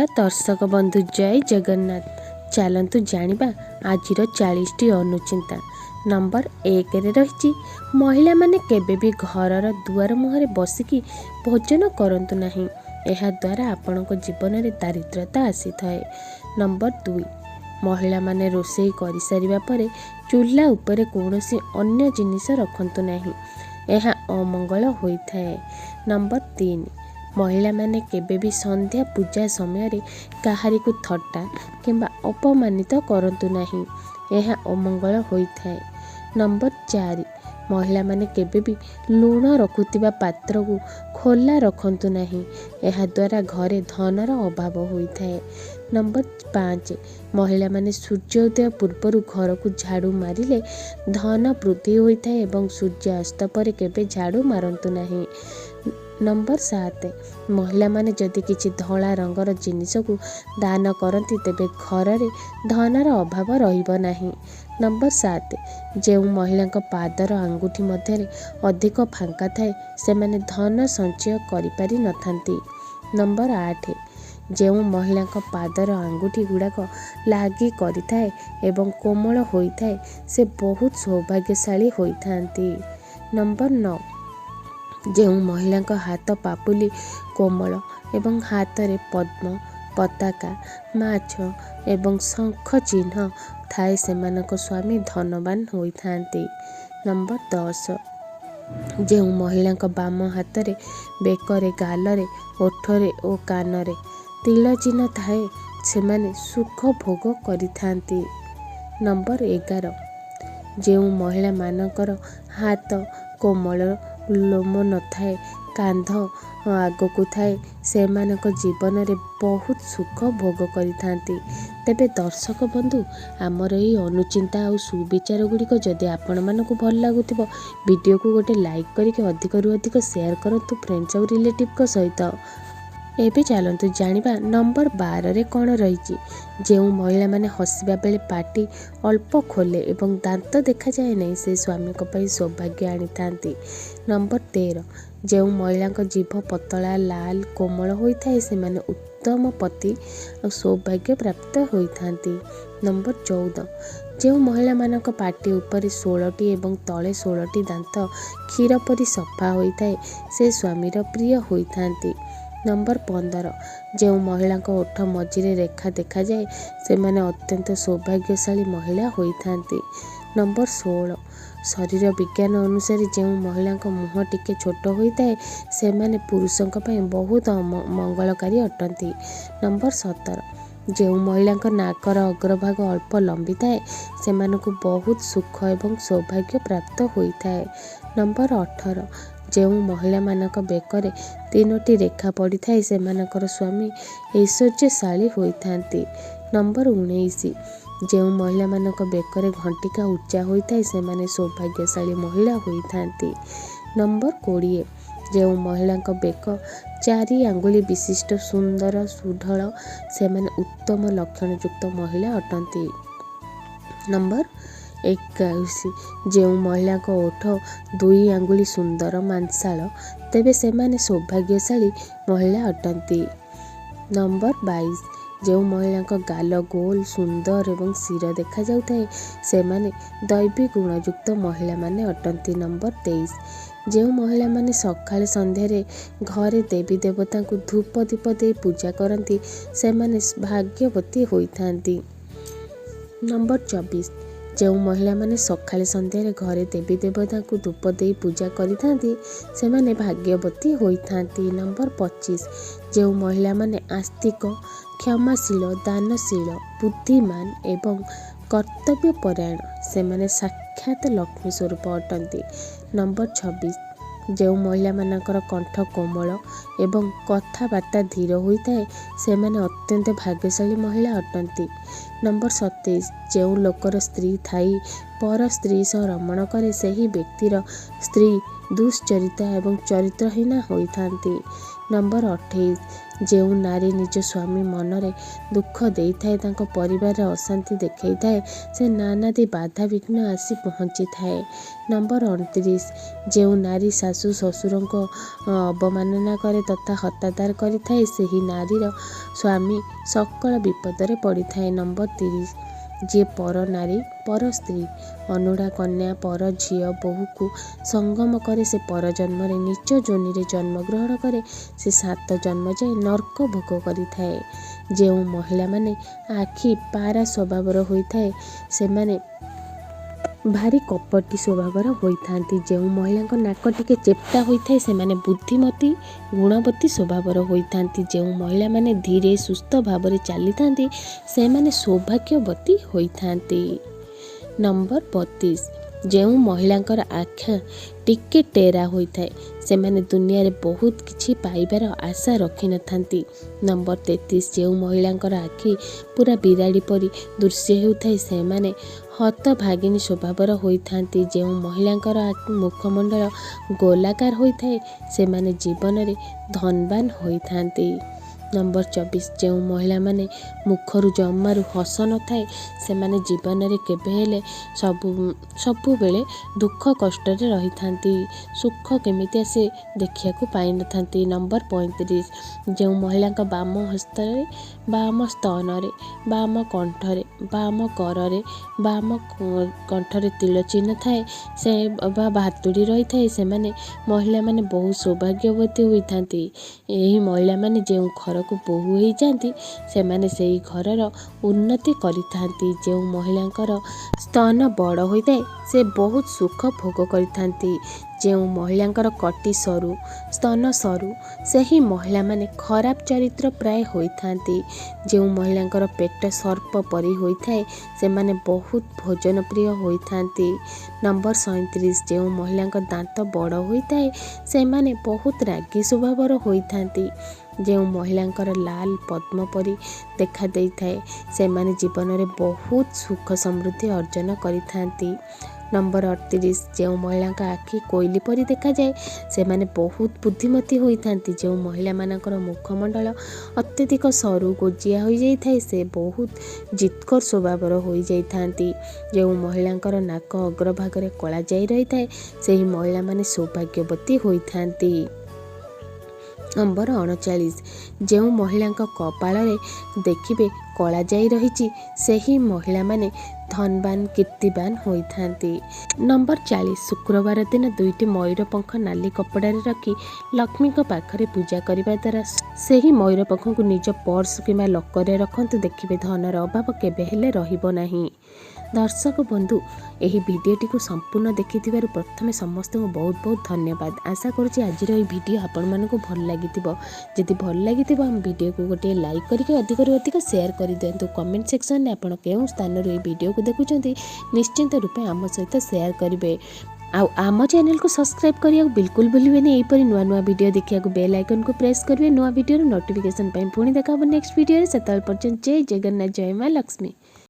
दर्शक बंधु जय जगन्नाथ। चलतु जानिबा आजिर 40टी अनुचिंता। नंबर 1 रे रही महिला माने केबे भी घरर दुआर मुहरे बसिकी भोजन करंतु नहीं। एहा द्वारा आपणको जीवन में दारिद्रता आसी थाए। नंबर 2 महिला माने रोषेई करि सारिबा परे चूल्हा उपरे कौनसी अन्य जिनिस रखंतु नहीं। एहा अमंगल होइथाए। नंबर 3 महिला माने केबे भी संध्या पूजा समय रे काहारी को थट्टा किंबा अपमानित करंतु नहीं। एहा अमंगल होइथाए। नंबर 4 महिला माने केबे भी लुण रखुतिबा पात्र को खोला रखंतु नहीं। एहा द्वारा घरे धनर अभाव होइथाए। नंबर 5 महिला माने सूर्योदय पूर्वर घर को झाड़ू मारिले धन वृद्धि होइथाए एवं सूर्यास्त पर केबे झाड़ू मारंतु नहीं। नंबर 7 महिला माने जदि किछि धला रंगर जिनिस को दान करती तेबे घर रे धनर अभाव रहिबो नहीं। नंबर 7 जो महिला पादर आंगुठी मध्य अधिक फांका थाए से माने धन संचय करि पारि नथांती। नंबर 8 जो महिला पादर आंगुठी गुड़ाक लागी करिथाए एवं कोमल होइथाए से बहुत सौभाग्यशाली होइथांती। नंबर 9 जो महिला हाथ पापुली कोमल एवं हाथ रे पद्म पताका माछ एवं शंख चिन्ह थाए सेमानक स्वामी धनवान होइथांती। नंबर 10 जो महिला बाम हाथ रे बेकरे गालरे ओठरे और कानरे तिल चिन्ह थाए से माने सुख भोग करिथांती। नंबर 11 जो महिला मानकर हाथ कोमल लोम न थाए कांध आगकू थाए से मानक जीवन रे बहुत सुख भोग करिथांती। तेबे दर्शक बंधु आमर यही अनुचिंता और सुविचार गुड़िक जदि आपण मानक भल लगुथिबो वीडियो को गोटे लाइक करके अधिक रु अधिक शेयर करंतु फ्रेंड्स और रिलेटिव को सहित। एबे चलतु जानिबा नंबर 12 रे कौन रही जो महिला माने हसिबा बेले पाटी अल्प खोले एवं दांत देखा जाए नहीं से स्वामी को पाई सौभाग्य आनी थांती। नंबर 13 जो महिला जीभ पतला लाल कोमल होइथाए से माने उत्तम पति और सौभाग्य प्राप्त होइथांती। नंबर 14 जो महिला मानक पाटी ऊपर 16टी एवं तले 16टी दांत क्षीर परी सफा होइथाए से स्वामीर प्रिय होइथांती। नंबर 15 जो महिला ओठ मझिरे रेखा देखा जाए से माने अत्यंत सौभाग्यशाली महिला होइथांती। नंबर 16 शरीर विज्ञान अनुसार जो महिला मुह टिके छोट होइथाए से माने पुरुषों पई बहुत मंगलकारी अटंती। नंबर 17 जो महिला नाकर अग्रभाग अल्प लंबी थाए से मानकु बहुत सुख एवं सौभाग्य प्राप्त होइथाए। नंबर 18 जो महिला मानक बेकरे 3टी रेखा पड़ी थाए से मानकर स्वामी ऐश्वर्यशाली होइथांती। नंबर 19 जो महिला मानक बेकरे घंटिका उच्चा होइथाए से माने सौभाग्यशाली महिला होइथांती। नंबर 20 जो महिला बेक 4 आंगुली विशिष्ट सुंदर सुढଳ से माने उत्तम लक्षण युक्त महिला अटंती। नंबर 21 जो महिला ओठ 2 आंगुली सुंदर मांसाल तेबे से माने सौभाग्यशाली महिला अटंती। नंबर 22 जो महिला गाल गोल सुंदर एवं सिर देखा जाउथाए से माने दैवी गुणयुक्त महिला माने अटंती। नंबर 23 जो महिला माने सकाଳେ संध्यारे घरे देवी देवता को धूप दीप दे पूजा करती से माने भाग्यवती होइथांती। नंबर 24 जो महिला माने सकाଳେ संध्यारे घरे देवी देवता को धूप दे पूजा करिथांती से माने भाग्यवती होइथांती। नंबर 25 जो महिला माने आस्तिक क्षमाशील दानशील बुद्धिमान एवं कर्तव्य परायण से माने साक्षात लक्ष्मी स्वरूप अटंती। नंबर 26 जो महिला मानकर कंठ कोमल एवं कथबार्ता धीर होइथाए से माने अत्यंत भाग्यशाली महिला अटंती। नंबर 27 जो लोकर स्त्री थाई पर स्त्री सह रमण करे सही व्यक्तिर स्त्री दुश्चरिता एवं चरित्रहीना होइथांती। नंबर 28 ଯେଉଁ ନାରୀ ନିଜ ସ୍ୱାମୀ ମନରେ ଦୁଃଖ ଦେଇଥାଏ, ତାଙ୍କ ପରିବାରରେ ଅଶାନ୍ତି ଦେଖାଇଥାଏ, ସେ ନାନାଦି ବାଧାବିଘ୍ନ ଆସି ପହଞ୍ଚିଥାଏ। ନମ୍ବର 29, ଯେଉଁ ନାରୀ ଶାଶୁ ଶ୍ୱଶୁରଙ୍କ ଅବମାନନା କରେ ତଥା ହତାଦାର କରିଥାଏ, ସେହି ନାରୀର ସ୍ୱାମୀ ସକଳ ବିପଦରେ ପଡ଼ିଥାଏ। ନମ୍ବର 30, ଯିଏ ପର ନାରୀ ପର ସ୍ତ୍ରୀ ଅନୁଡ଼ା କନ୍ୟା ପର ଝିଅ ବୋହୂକୁ ସଙ୍ଗମ କରେ, ସେ ପର ଜନ୍ମରେ ନିଜ ଯୋନିରେ ଜନ୍ମଗ୍ରହଣ କରେ, ସେ 7 ଜନ୍ମ ଯାଏ ନର୍କ ଭୋଗ କରିଥାଏ। ଯେଉଁ ମହିଳାମାନେ ଆଖି ପାରା ସ୍ୱଭାବର ହୋଇଥାଏ, ସେମାନେ ଭାରି କପଟୀ ସ୍ୱଭାବର ହୋଇଥାନ୍ତି। ଯେଉଁ ମହିଳାଙ୍କ ନାକ ଟିକେ ଚେପ୍ଟା ହୋଇଥାଏ, ସେମାନେ ବୁଦ୍ଧିମତୀ ଗୁଣବତୀ ସ୍ୱଭାବର ହୋଇଥାନ୍ତି। ଯେଉଁ ମହିଳାମାନେ ଧୀରେ ସୁସ୍ଥ ଭାବରେ ଚାଲିଥାନ୍ତି, ସେମାନେ ସୌଭାଗ୍ୟବତୀ ହୋଇଥାନ୍ତି। ନମ୍ବର 32, ଯେଉଁ ମହିଳାଙ୍କର ଆଖି ଟିକେ ଟେରା ହୋଇଥାଏ, ସେମାନେ ଦୁନିଆରେ ବହୁତ କିଛି ପାଇବାର ଆଶା ରଖିନଥାନ୍ତି। ନମ୍ବର 33, ଯେଉଁ ମହିଳାଙ୍କର ଆଖି ପୁରା ବିରାଡ଼ି ପରି ଦୃଶ୍ୟ ହେଉଥାଏ, ସେମାନେ ହତଭାଗିନୀ ସ୍ୱଭାବର ହୋଇଥାନ୍ତି। ଯେଉଁ ମହିଳାଙ୍କର ମୁଖମଣ୍ଡଳ ଗୋଲାକାର ହୋଇଥାଏ, ସେମାନେ ଜୀବନରେ ଧନବାନ ହୋଇଥାନ୍ତି। ନମ୍ବର 24, ଯେଉଁ ମହିଳାମାନେ ମୁଖରୁ ଜମାରୁ ହସ ନଥାଏ, ସେମାନେ ଜୀବନରେ କେବେ ହେଲେ ସବୁବେଳେ ଦୁଃଖ କଷ୍ଟରେ ରହିଥାନ୍ତି, ସୁଖ କେମିତି ଆସେ ଦେଖିବାକୁ ପାଇନଥାନ୍ତି। ନମ୍ବର 35, ଯେଉଁ ମହିଳାଙ୍କ ବାମ ହସ୍ତରେ, ବାମ ସ୍ତନରେ, ବାମ କଣ୍ଠରେ, ବାମ କରରେ, ବାମ କଣ୍ଠରେ ତିଳ ଚିହ୍ନ ଥାଏ ସେ ବା ଭାତୁଡ଼ି ରହିଥାଏ, ସେମାନେ ମହିଳାମାନେ ବହୁ ସୌଭାଗ୍ୟବତୀ ହୋଇଥାନ୍ତି। ଏହି ମହିଳାମାନେ ଯେଉଁ ଘରକୁ ବୋହୂ ହୋଇଯାଆନ୍ତି, ସେମାନେ ସେହି ଘରର ଉନ୍ନତି କରିଥାନ୍ତି। ଯେଉଁ ମହିଳାଙ୍କର ସ୍ତନ ବଡ଼ ହୋଇଥାଏ, ସେ ବହୁତ ସୁଖ ଭୋଗ କରିଥାନ୍ତି। ଯେଉଁ ମହିଳାଙ୍କର କଟି ସରୁ, ସ୍ତନ ସରୁ, ସେହି ମହିଳାମାନେ ଖରାପ ଚରିତ୍ର ପ୍ରାୟ ହୋଇଥାନ୍ତି। ଯେଉଁ ମହିଳାଙ୍କର ପେଟ ସର୍ପ ପରି ହୋଇଥାଏ, ସେମାନେ ବହୁତ ଭୋଜନପ୍ରିୟ ହୋଇଥାନ୍ତି। ନମ୍ବର 37, ଯେଉଁ ମହିଳାଙ୍କ ଦାନ୍ତ ବଡ଼ ହୋଇଥାଏ, ସେମାନେ ବହୁତ ରାଗୀ ସ୍ୱଭାବର ହୋଇଥାନ୍ତି। ଯେଉଁ ମହିଳାଙ୍କର ଲାଲ ପଦ୍ମ ପରି ଦେଖା ଦେଇଥାଏ, ସେମାନେ ଜୀବନରେ ବହୁତ ସୁଖ ସମୃଦ୍ଧି ଅର୍ଜନ କରିଥାନ୍ତି। ନମ୍ବର 38, ଯେଉଁ ମହିଳାଙ୍କ ଆଖି କୋଇଲି ପରି ଦେଖାଯାଏ, ସେମାନେ ବହୁତ ବୁଦ୍ଧିମତୀ ହୋଇଥାନ୍ତି। ଯେଉଁ ମହିଳାମାନଙ୍କର ମୁଖମଣ୍ଡଳ ଅତ୍ୟଧିକ ସରୁ ଗୋଜିଆ ହୋଇଯାଇଥାଏ, ସେ ବହୁତ ଜିତ୍କର ସ୍ୱଭାବର ହୋଇଯାଇଥାନ୍ତି। ଯେଉଁ ମହିଳାଙ୍କର ନାକ ଅଗ୍ରଭାଗରେ କଳା ଯାଇ ରହିଥାଏ, ସେହି ମହିଳାମାନେ ସୌଭାଗ୍ୟବତୀ ହୋଇଥାନ୍ତି। ନମ୍ବର 39, ଯେଉଁ ମହିଳାଙ୍କ କପାଳରେ ଦେଖିବେ କଳା ଯାଇ ରହିଛି, ସେହି ମହିଳାମାନେ ଧନବାନ କୀର୍ତ୍ତିବାନ ହୋଇଥାନ୍ତି। ନମ୍ବର 40, ଶୁକ୍ରବାର ଦିନ 2ଟି ମୟୂର ପଙ୍ଖ ନାଲି କପଡ଼ାରେ ରଖି ଲକ୍ଷ୍ମୀଙ୍କ ପାଖରେ ପୂଜା କରିବା ଦ୍ୱାରା ସେହି ମୟୂର ପଙ୍ଖକୁ ନିଜ ପର୍ସ କିମ୍ବା ଲକରରେ ରଖନ୍ତୁ, ଦେଖିବେ ଧନର ଅଭାବ କେବେ ହେଲେ ରହିବ ନାହିଁ। ଦର୍ଶକ ବନ୍ଧୁ, ଏହି ଭିଡ଼ିଓଟିକୁ ସମ୍ପୂର୍ଣ୍ଣ ଦେଖିଥିବାରୁ ପ୍ରଥମେ ସମସ୍ତଙ୍କୁ ବହୁତ ବହୁତ ଧନ୍ୟବାଦ। ଆଶା କରୁଛି ଆଜିର ଏହି ଭିଡ଼ିଓ ଆପଣମାନଙ୍କୁ ଭଲ ଲାଗିଥିବ। ଯଦି ଭଲ ଲାଗିଥିବ ଆମ ଭିଡ଼ିଓକୁ ଗୋଟିଏ ଲାଇକ୍ କରିକି ଅଧିକରୁ ଅଧିକ ସେୟାର କରିଦିଅନ୍ତୁ। କମେଣ୍ଟ ସେକ୍ସନରେ ଆପଣ କେଉଁ ସ୍ଥାନରୁ ଏହି ଭିଡ଼ିଓକୁ ଦେଖୁଛନ୍ତି ନିଶ୍ଚିନ୍ତ ରୂପେ ଆମ ସହିତ ସେୟାର କରିବେ। ଆଉ ଆମ ଚ୍ୟାନେଲକୁ ସବସ୍କ୍ରାଇବ୍ କରିବାକୁ ବିଲକୁଲ ଭୁଲିବେନି। ଏହିପରି ନୂଆ ନୂଆ ଭିଡ଼ିଓ ଦେଖିବାକୁ ବେଲ୍ ଆଇକନକୁ ପ୍ରେସ୍ କରିବେ ନୂଆ ଭିଡ଼ିଓର ନୋଟିଫିକେସନ୍ ପାଇଁ। ପୁଣି ଦେଖା ହେବ ନେକ୍ସଟ ଭିଡ଼ିଓରେ। ସେତେବେଳେ ପର୍ଯ୍ୟନ୍ତ ଜୟ ଜଗନ୍ନାଥ, ଜୟ ମା ଲକ୍ଷ୍ମୀ।